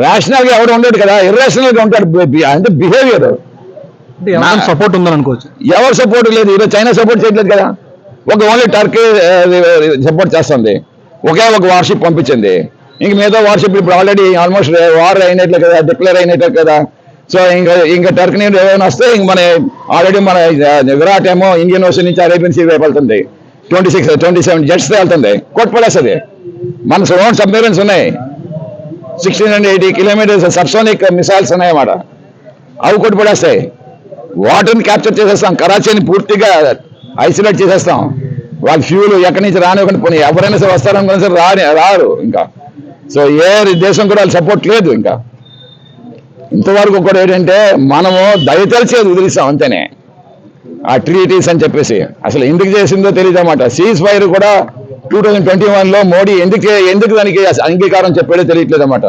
Rational గా ఎవడు ఉండడు కదా, ఇర్రేషనల్ గా ఉంటాడు. అంటే బిహేవియర్ సపోర్ట్ ఉందని అనుకోవచ్చు. ఎవరు సపోర్ట్ లేదు. ఈరోజు చైనా సపోర్ట్ చేయట్లేదు కదా, ఓన్లీ టర్కీ సపోర్ట్ చేస్తుంది. ఒకే ఒక వార్షిప్ పంపించింది. ఇంక మిగతా వార్షిప్ ఇప్పుడు ఆల్రెడీ ఆల్మోస్ట్ వార్ అయినట్లే కదా, డిక్లేర్ అయినట్లే కదా. సో ఇంకా టర్కీ నుంచి ఏమైనా వస్తే ఇంక మన ఆల్రెడీ మన విరాట్ ఏమో ఇండియన్ ఓషన్ నుంచి అరేబియన్ సీ వైపు వెళ్తుంది. 27 జెట్స్ వెళ్తుంది, కొట్టుపడేస్తుంది. మన ఓన్ సబ్మెరీన్స్ ఉన్నాయి, 1680 కిలోమీటర్స్ సబ్సోనిక్ మిసైల్స్ ఉన్నాయన్నమాట. అవి కొట్టుపడేస్తాయి. వాటర్ని క్యాప్చర్ చేసేస్తాం, కరాచీని పూర్తిగా ఐసోలేట్ చేసేస్తాం. వాళ్ళ ఫ్యూల్ ఎక్కడి నుంచి రానివ్వకుండా పోనీ ఎవరైనా సరే వస్తారనుకున్నా సరే రారు ఇంకా. సో ఏ దేశం కూడా వాళ్ళు సపోర్ట్ లేదు ఇంకా. ఇంతవరకు కూడా ఏంటంటే మనము దయతలిచి వదిలిస్తాం అంతేనే. ఆ ట్రీటీస్ అని చెప్పేసి అసలు ఎందుకు చేసిందో తెలియదు అన్నమాట. సీజ్ ఫైర్ కూడా 2021లో మోడీ ఎందుకు దానికి అంగీకారం చెప్పాడో తెలియట్లేదు అన్నమాట.